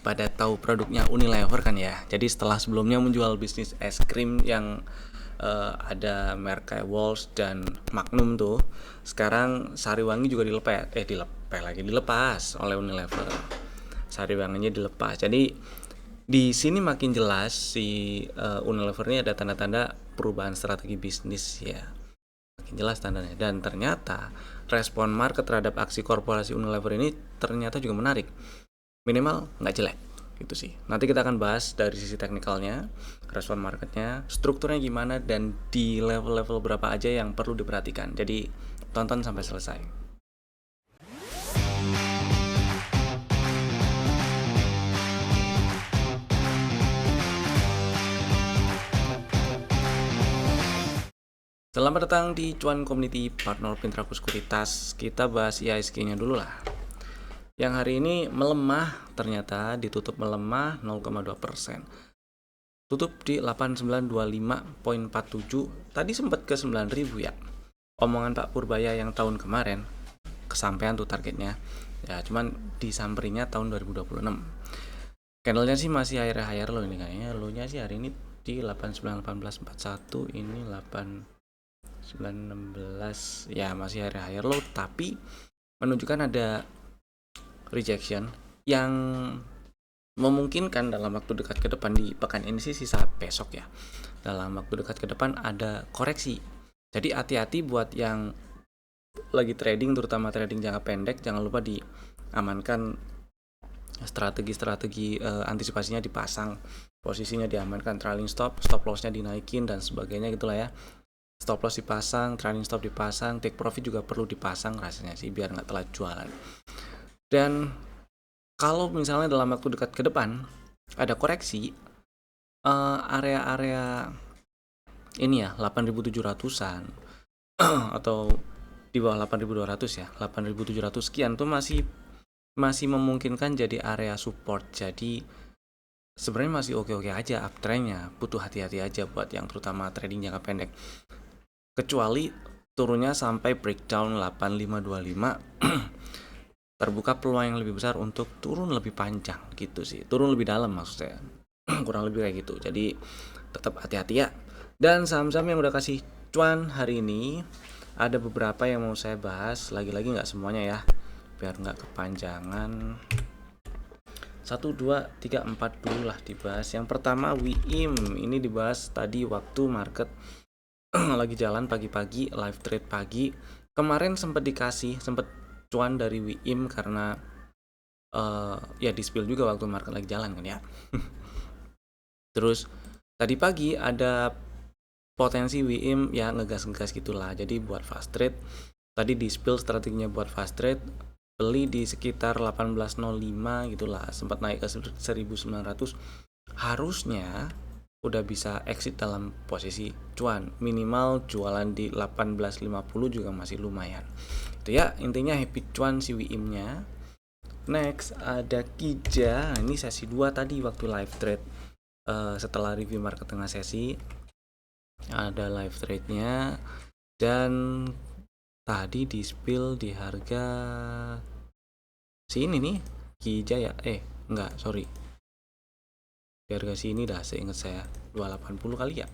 pada tahu produknya Unilever kan ya. Jadi setelah sebelumnya menjual bisnis es krim yang ada merek kayak Walls dan Magnum tuh, sekarang Sariwangi juga dilepas oleh Unilever. Sariwanginya dilepas. Jadi di sini makin jelas si Unilever ini ada tanda-tanda perubahan strategi bisnis ya. Makin jelas tandanya, dan ternyata respon market terhadap aksi korporasi Unilever ini ternyata juga menarik, minimal nggak jelek gitu sih. Nanti kita akan bahas dari sisi teknikalnya, respon marketnya, strukturnya gimana, dan di level-level berapa aja yang perlu diperhatikan. Jadi tonton sampai selesai. Selamat datang di Cuan Community Partner Pintraku Sekuritas. Kita bahas IHSG-nya dulu lah. Yang hari ini melemah, ternyata ditutup melemah 0,2%. Tutup di 8925.47. Tadi sempat ke 9000 ya. Omongan Pak Purbaya yang tahun kemarin kesampaian tuh targetnya. Ya, cuman disamperinya tahun 2026. Candlenya sih masih higher low ini kayaknya. Low-nya sih hari ini di 891841, ini 8916. Ya, masih higher low, tapi menunjukkan ada rejection yang memungkinkan dalam waktu dekat ke depan, di pekan ini sih sisa besok ya, dalam waktu dekat ke depan ada koreksi. Jadi hati-hati buat yang lagi trading, terutama trading jangka pendek, jangan lupa diamankan strategi antisipasinya, dipasang, posisinya diamankan, trailing stop lossnya dinaikin dan sebagainya gitulah ya. Stop loss dipasang, trailing stop dipasang, take profit juga perlu dipasang rasanya sih, biar nggak telat jualan. Dan kalau misalnya dalam waktu dekat ke depan ada koreksi, area-area ini ya 8.700-an atau di bawah 8.200 ya, 8.700 sekian tuh masih memungkinkan jadi area support. Jadi sebenarnya masih oke-oke aja uptrendnya, butuh hati-hati aja buat yang terutama trading jangka pendek. Kecuali turunnya sampai breakdown 8525 terbuka peluang yang lebih besar untuk turun lebih panjang gitu sih, turun lebih dalam maksud saya. Kurang lebih kayak gitu. Jadi tetap hati-hati ya. Dan saham-saham yang udah kasih cuan hari ini ada beberapa yang mau saya bahas, lagi-lagi nggak semuanya ya, biar nggak kepanjangan. 1, 2, 3, 4 dulu lah dibahas. Yang pertama WIM, ini dibahas tadi waktu market lagi jalan pagi-pagi, live trade pagi. Kemarin sempat cuan dari WIM karena ya di spill juga waktu market lagi jalan kan ya. Terus tadi pagi ada potensi WIM ya ngegas-ngegas gitulah. Jadi buat fast trade tadi di spill strateginya buat fast trade, beli di sekitar 1805 gitulah, sempat naik ke 1900. Harusnya udah bisa exit dalam posisi cuan, minimal jualan di 1850 juga masih lumayan. Itu ya, intinya happy cuan si WIM-nya. Next ada Kija. Ini sesi 2 tadi waktu live trade. Setelah review market tengah sesi ada live trade-nya, dan tadi di spill di harga sini nih Kija ya. Enggak, sorry. Di harga sini dah seingat saya 280 kali ya.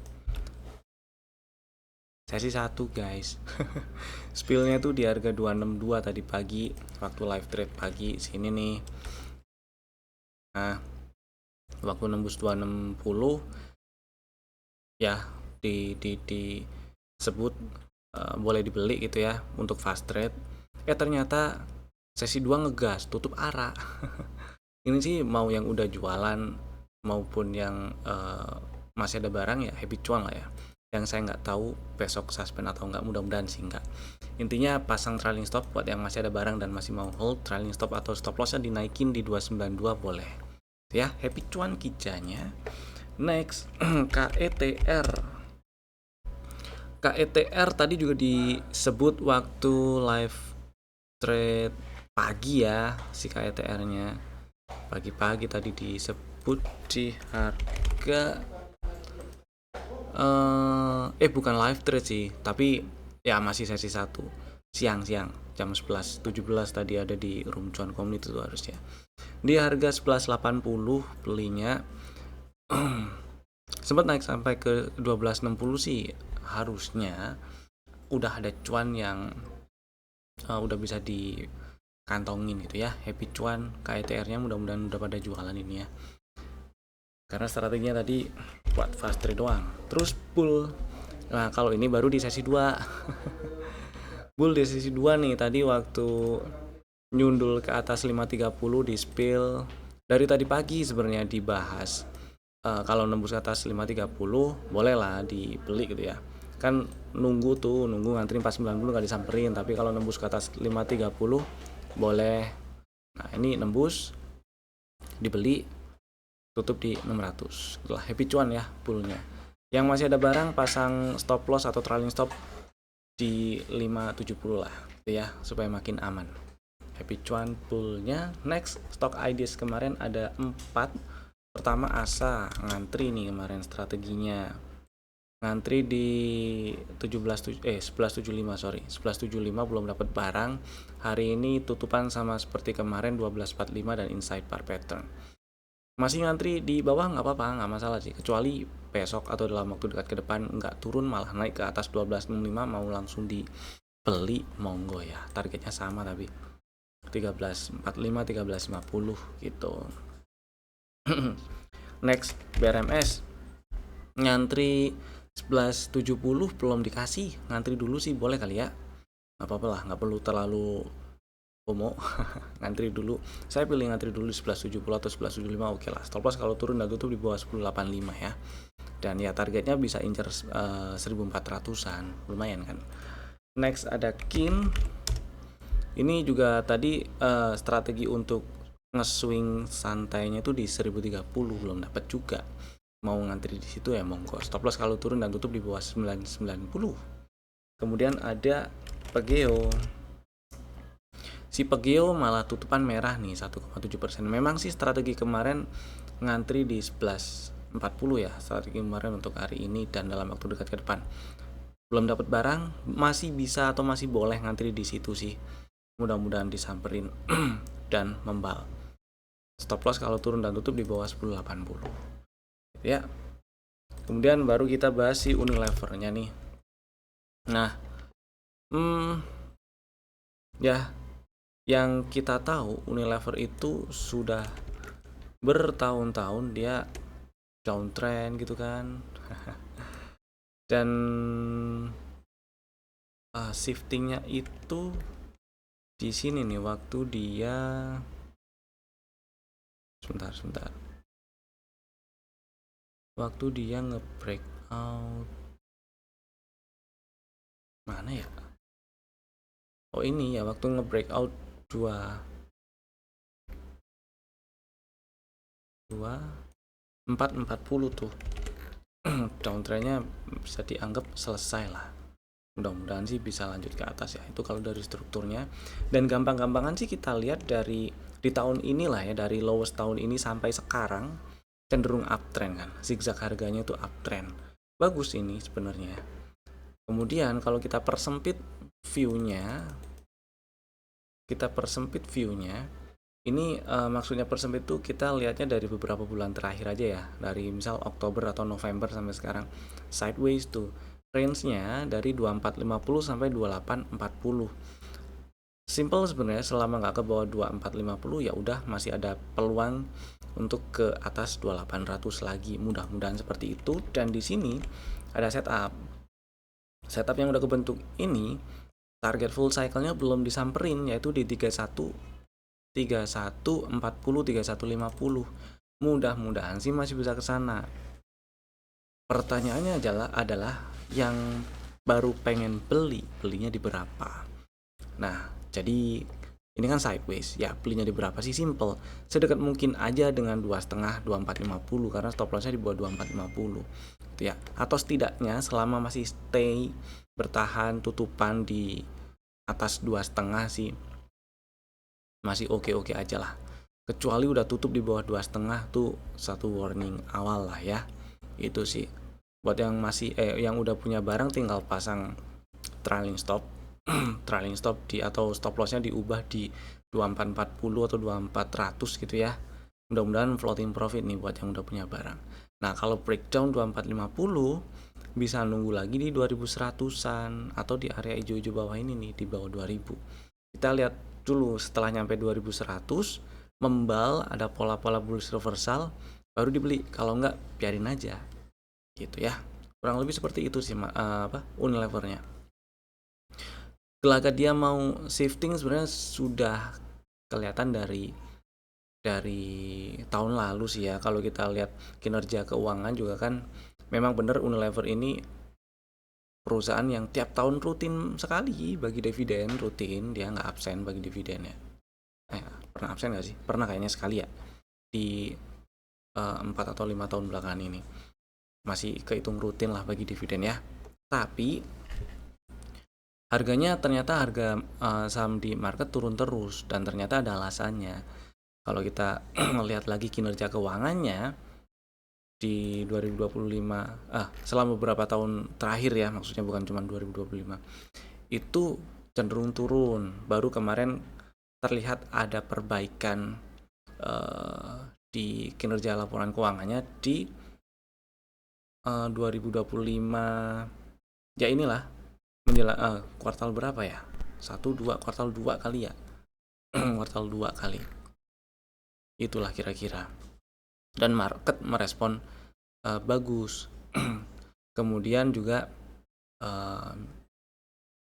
Sesi 1 guys. Spillnya tuh di harga 262 tadi pagi waktu live trade pagi sini nih. Nah, waktu nembus 260 ya disebut boleh dibeli gitu ya untuk fast trade. Ternyata sesi 2 ngegas, tutup arah. Ini sih mau yang udah jualan maupun yang masih ada barang ya happy cuan lah ya. Yang saya nggak tahu besok suspend atau nggak, mudah-mudahan sih nggak. Intinya pasang trailing stop buat yang masih ada barang dan masih mau hold, trailing stop atau stop lossnya dinaikin di 292 boleh ya. Happy cuan Kijanya. Next KETR tadi juga disebut waktu live trade pagi ya, si KETR nya pagi-pagi tadi disebut di harga bukan live trade sih, tapi ya masih sesi 1 siang-siang jam 11.17 tadi ada di room cuan community itu harusnya. Di harga 11.80 belinya. Sempat naik sampai ke 12.60 sih, harusnya udah ada cuan yang udah bisa dikantongin gitu ya. Happy cuan KETR-nya mudah-mudahan udah pada jualan ini ya. Karena strateginya tadi buat fast trade doang. Terus bull. Nah, kalau ini baru di sesi 2. Bull di sesi 2 nih, tadi waktu nyundul ke atas 5.30 di spill dari tadi pagi sebenarnya dibahas. Kalau nembus ke atas 5.30 bolehlah dibeli gitu ya. Kan nunggu ngantri 4.90 nggak disamperin, tapi kalau nembus ke atas 5.30 boleh. Nah, ini nembus dibeli, tutup di 600. Itulah happy cuan ya bullnya. Yang masih ada barang pasang stop loss atau trailing stop di 570 lah gitu ya, supaya makin aman. Happy cuan bullnya. Next, stock ideas kemarin ada 4. Pertama ASA, ngantri nih kemarin strateginya. Ngantri di 11.75 belum dapat barang. Hari ini tutupan sama seperti kemarin 12.45 dan inside bar pattern. Masih ngantri di bawah nggak apa-apa, nggak masalah sih, kecuali besok atau dalam waktu dekat ke depan nggak turun malah naik ke atas 12.65 mau langsung dibeli, monggo ya. Targetnya sama tapi 13.45 13.50 gitu. Next, BRMS ngantri 11.70 belum dikasih. Ngantri dulu sih boleh kali ya, nggak apa-apa lah, nggak perlu terlalu FOMO. Ngantri dulu, saya pilih ngantri dulu 11.70 atau 11.75 oke lah. Stop loss kalau turun dan tutup di bawah 10.85 ya. Dan ya targetnya bisa incer 1.400an, lumayan kan. Next ada KIN. Ini juga tadi strategi untuk nge-swing santainya itu di 1030 belum dapat juga. Mau ngantri di situ ya monggo. Stop loss kalau turun dan tutup di bawah 990. Kemudian ada Pegeo. Si Pegeo malah tutupan merah nih 1,7%. Memang sih strategi kemarin ngantri di 11.40 ya, strategi kemarin untuk hari ini dan dalam waktu dekat ke depan. Belum dapat barang, masih bisa atau masih boleh ngantri di situ sih. Mudah-mudahan disamperin dan membal. Stop loss kalau turun dan tutup di bawah 10.80. Ya. Kemudian baru kita bahas si Unilever-nya nih. Nah, ya, yang kita tahu Unilever itu sudah bertahun-tahun dia downtrend gitu kan. Dan shiftingnya itu di sini nih waktu dia sebentar. Waktu dia nge-break out mana ya? Oh ini ya, waktu nge-break out 440 tuh. Downtrendnya bisa dianggap selesai lah. Mudah-mudahan sih bisa lanjut ke atas ya. Itu kalau dari strukturnya. Dan gampang-gampangan sih kita lihat dari di tahun inilah ya, dari lowest tahun ini sampai sekarang cenderung uptrend kan. Zigzag harganya tuh uptrend. Bagus ini sebenarnya. Kemudian kalau kita persempit view-nya, ini maksudnya persempit itu kita lihatnya dari beberapa bulan terakhir aja ya, dari misal Oktober atau November sampai sekarang. Sideways tuh range-nya dari 2450 sampai 2840. Simple sebenarnya, selama nggak ke bawah 2450 ya udah masih ada peluang untuk ke atas 2800 lagi. Mudah-mudahan seperti itu. Dan di sini ada setup yang udah kebentuk ini. Target full cycle-nya belum disamperin, yaitu di 31 40 3150. Mudah-mudahan sih masih bisa ke sana. Pertanyaannya adalah yang baru pengen belinya di berapa? Nah, jadi ini kan sideways ya, belinya di berapa sih? Simple, sedekat mungkin aja dengan 2,5 2450 karena stop lossnya di bawah 2450 gitu ya. Atau setidaknya selama masih stay bertahan tutupan di atas 2,5 sih masih oke aja lah. Kecuali udah tutup di bawah 2,5 tuh satu warning awal lah ya. Itu sih buat yang masih yang udah punya barang tinggal pasang trailing stop trailing stop atau stop lossnya diubah di 2440 atau 2400 gitu ya. Mudah-mudahan floating profit nih buat yang udah punya barang. Nah, kalau breakdown 2450 bisa nunggu lagi di 2100-an atau di area hijau-hijau bawah ini nih, di bawah 2000. Kita lihat dulu setelah nyampe 2100, membal, ada pola-pola bullish reversal, baru dibeli. Kalau enggak, biarin aja. Gitu ya. Kurang lebih seperti itu sih Unilevernya. Gelagat dia mau shifting sebenarnya sudah kelihatan dari tahun lalu sih ya. Kalau kita lihat kinerja keuangan juga kan memang benar Unilever ini perusahaan yang tiap tahun rutin sekali bagi dividen, rutin, dia nggak absen bagi dividen ya. Pernah absen nggak sih? Pernah kayaknya sekali ya di 4 atau 5 tahun belakangan ini. Masih kehitung rutin lah bagi dividen ya. Tapi harganya ternyata harga saham di market turun terus, dan ternyata ada alasannya. Kalau kita melihat lagi kinerja keuangannya di 2025, selama beberapa tahun terakhir ya, maksudnya bukan cuma 2025, itu cenderung turun. Baru kemarin terlihat ada perbaikan di kinerja laporan keuangannya di 2025 ya, inilah menjelang kuartal berapa ya, kuartal 2 kali ya. Kuartal 2 kali itulah kira-kira, dan market merespon bagus. Kemudian juga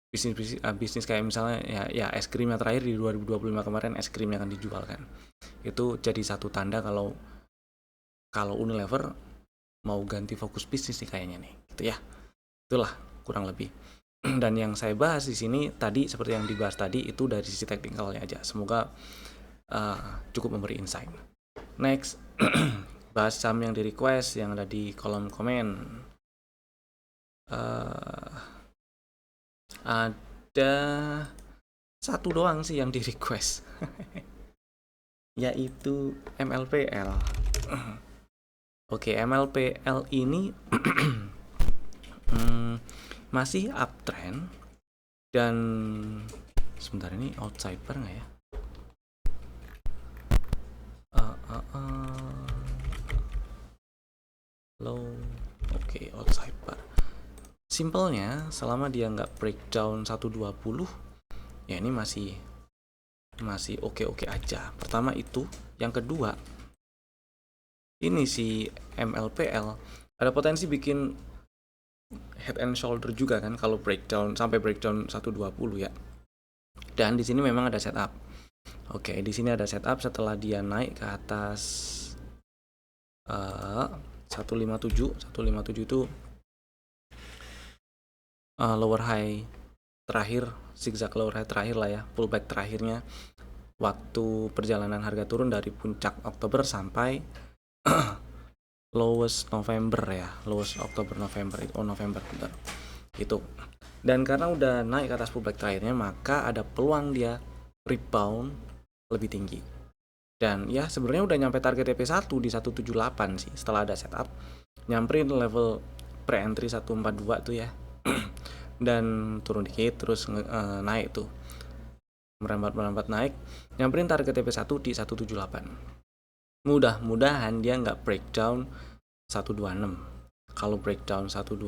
bisnis kayak misalnya ya es krim yang terakhir di 2025 kemarin, es krim yang akan dijual kan, itu jadi satu tanda kalau Unilever mau ganti fokus bisnis nih kayaknya nih, gitu ya. Itulah kurang lebih. Dan yang saya bahas di sini tadi, seperti yang dibahas tadi, itu dari sisi teknikalnya aja. Semoga cukup memberi insight. Next, bahas saham yang di request yang ada di kolom komen. Ada satu doang sih yang di request, yaitu MLPL. Oke, MLPL ini masih uptrend, dan sebentar, ini outside bar nggak ya? Low, oke, outside bar. Simpelnya, selama dia nggak breakdown 120, ya ini masih oke-oke aja. Pertama itu, yang kedua, ini si MLPL ada potensi bikin head and shoulder juga kan kalau sampai breakdown 120 ya. Dan di sini memang ada setup. Oke, di sini ada setup setelah dia naik ke atas 157 itu lower high terakhir, zigzag lower high terakhir lah ya, pullback terakhirnya waktu perjalanan harga turun dari puncak Oktober sampai lowest November ya, lowest Oktober November itu, November bentar itu. Dan karena udah naik ke atas pullback terakhirnya, maka ada peluang dia rebound lebih tinggi. Dan ya sebenarnya udah nyampe target TP1 di 178 sih, setelah ada setup nyamperin level pre-entry 142 tuh ya. Dan turun dikit terus naik tuh, merambat naik, nyamperin target TP1 di 178. Mudah-mudahan dia nggak breakdown 126. Kalau breakdown 126,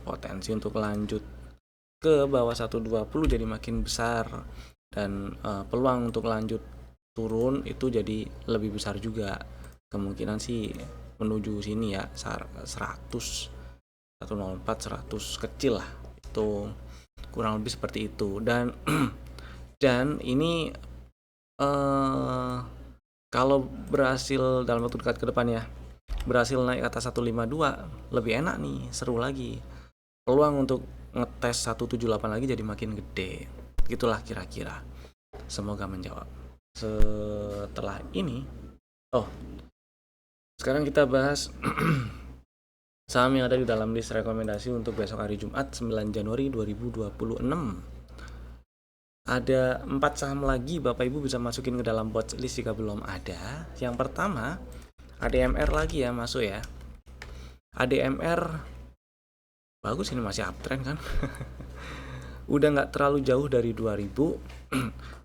potensi untuk lanjut ke bawah 120 jadi makin besar, dan peluang untuk lanjut turun itu jadi lebih besar juga. Kemungkinan sih menuju sini ya, 104, 100 kecil lah, itu kurang lebih seperti itu. Dan dan ini kalau berhasil dalam waktu dekat ke depan ya, berhasil naik ke atas 152, lebih enak nih, seru lagi. Peluang untuk ngetes 178 lagi jadi makin gede. Gitulah kira-kira. Semoga menjawab. Setelah ini, sekarang kita bahas saham yang ada di dalam list rekomendasi untuk besok hari Jumat 9 Januari 2026. Ada 4 saham lagi Bapak Ibu bisa masukin ke dalam watchlist jika belum ada. Yang pertama, ADMR lagi ya, masuk ya. ADMR bagus, ini masih uptrend kan. udah nggak terlalu jauh dari 2000.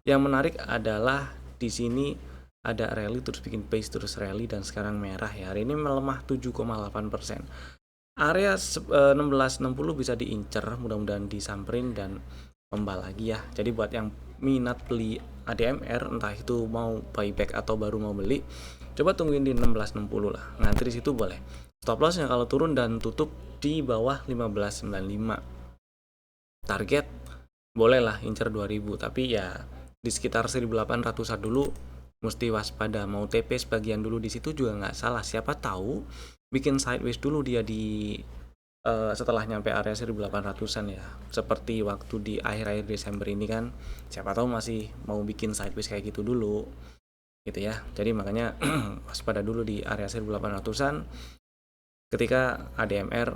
Yang menarik adalah di sini ada rally terus bikin base terus rally dan sekarang merah ya. Hari ini melemah 7,8%. Area 1660 bisa diincer, mudah-mudahan disamperin dan kembali lagi ya. Jadi buat yang minat beli ADMR, entah itu mau buyback atau baru mau beli, coba tungguin di 1660 lah. Ngantri situ boleh. Stop lossnya kalau turun dan tutup di bawah 1595. Target bolehlah incer 2000, tapi ya di sekitar 1800-an dulu mesti waspada. Mau TP sebagian dulu di situ juga nggak salah. Siapa tahu bikin sideways dulu dia di setelah nyampe area 1800-an ya. Seperti waktu di akhir-akhir Desember ini kan, siapa tahu masih mau bikin sideways kayak gitu dulu. Gitu ya. Jadi makanya waspada dulu di area 1800-an ketika ADMR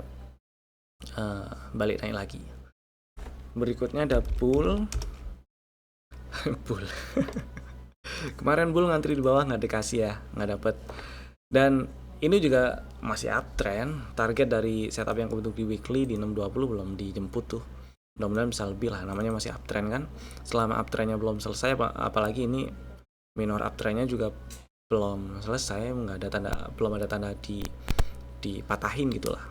balik naik lagi. Berikutnya ada bull. Bull. Kemarin bull ngantri di bawah nggak dikasih ya, nggak dapet. Dan ini juga masih uptrend. Target dari setup yang kebentuk di weekly di 620 belum dijemput tuh. Mudah-mudahan bisa lebih lah, namanya masih uptrend kan. Selama uptrendnya belum selesai, apalagi ini minor uptrendnya juga belum selesai, belum ada tanda dipatahin gitulah.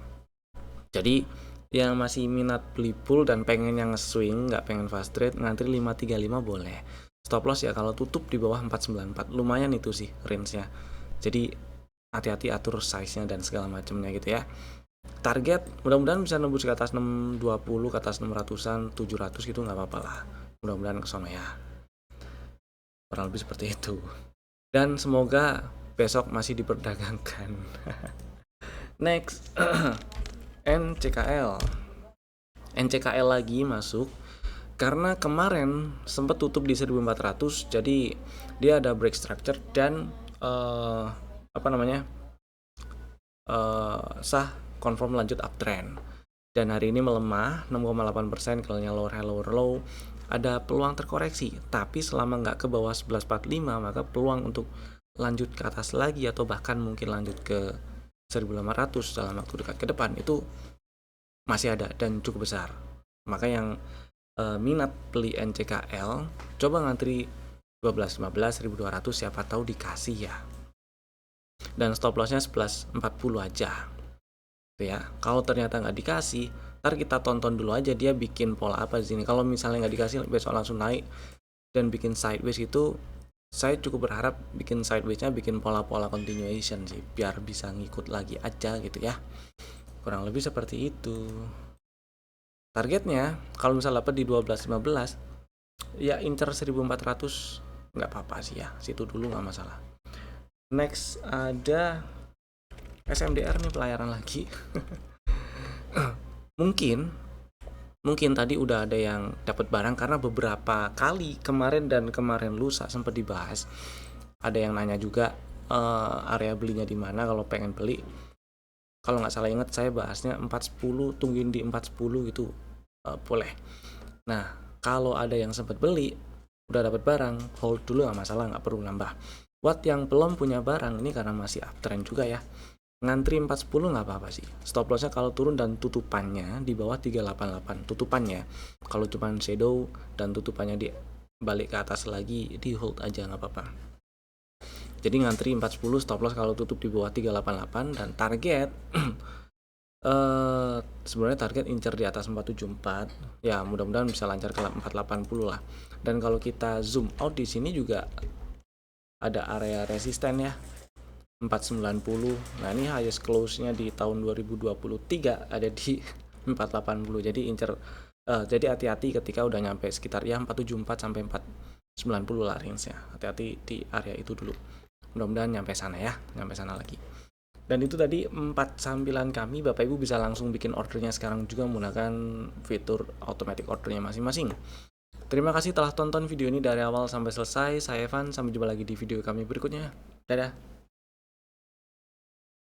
Jadi yang masih minat beli bull dan pengen yang swing, nggak pengen fast trade, ngantri 535 boleh. Stop loss ya kalau tutup di bawah 494, lumayan itu sih range-nya. Jadi hati-hati atur size-nya dan segala macamnya gitu ya. Target mudah-mudahan bisa nembus ke atas 620, ke atas 600-an, 700 gitu nggak apa-apa lah. Mudah-mudahan kesana ya. Kurang lebih seperti itu. Dan semoga besok masih diperdagangkan. Next. NCKL lagi masuk karena kemarin sempat tutup di 1400, jadi dia ada break structure dan sah confirm lanjut uptrend. Dan hari ini melemah 6,8%, kalau lower low ada peluang terkoreksi, tapi selama nggak ke bawah 1145 maka peluang untuk lanjut ke atas lagi atau bahkan mungkin lanjut ke 1500 dalam waktu dekat ke depan itu masih ada dan cukup besar. Maka yang minat beli NCKL coba ngantri 1215 1200, siapa tahu dikasih ya. Dan stop lossnya 1140 aja gitu ya. Kalau ternyata nggak dikasih, ntar kita tonton dulu aja dia bikin pola apa di sini. Kalau misalnya nggak dikasih besok langsung naik dan bikin sideways itu, saya cukup berharap bikin sidewaysnya bikin pola-pola continuation sih, biar bisa ngikut lagi aja gitu ya. Kurang lebih seperti itu. Targetnya kalau misal dapat di 12.15 ya incer 1400 nggak apa-apa sih ya, situ dulu nggak masalah. Next ada SMDR nih, pelayaran lagi. mungkin tadi udah ada yang dapat barang karena beberapa kali kemarin dan kemarin lusa sempat dibahas. Ada yang nanya juga area belinya di mana kalau pengen beli. Kalau nggak salah ingat saya bahasnya 410, tungguin di 410 gitu boleh. Nah kalau ada yang sempat beli udah dapat barang, hold dulu nggak masalah, nggak perlu nambah. Buat yang belum punya barang ini karena masih uptrend juga ya, ngantri 410 nggak apa-apa sih. Stop lossnya kalau turun dan tutupannya di bawah 388 tutupannya. Kalau cuma shadow dan tutupannya di balik ke atas lagi, di hold aja nggak apa-apa. Jadi ngantri 410, stop loss kalau tutup di bawah 388 dan target sebenarnya target incer di atas 474. Ya, mudah-mudahan bisa lancar ke 480 lah. Dan kalau kita zoom out di sini juga ada area resisten ya. 490. Nah, ini highest close-nya di tahun 2023 ada di 480. Jadi incer jadi hati-hati ketika udah nyampe sekitar ya 474 sampai 490 lah range-nya. Hati-hati di area itu dulu. Mudah-mudahan nyampe sana ya, nyampe sana lagi. Dan itu tadi 4 sambilan kami. Bapak Ibu bisa langsung bikin ordernya sekarang juga menggunakan fitur automatic ordernya masing-masing. Terima kasih telah tonton video ini dari awal sampai selesai. Saya Evan, sampai jumpa lagi di video kami berikutnya. Dadah.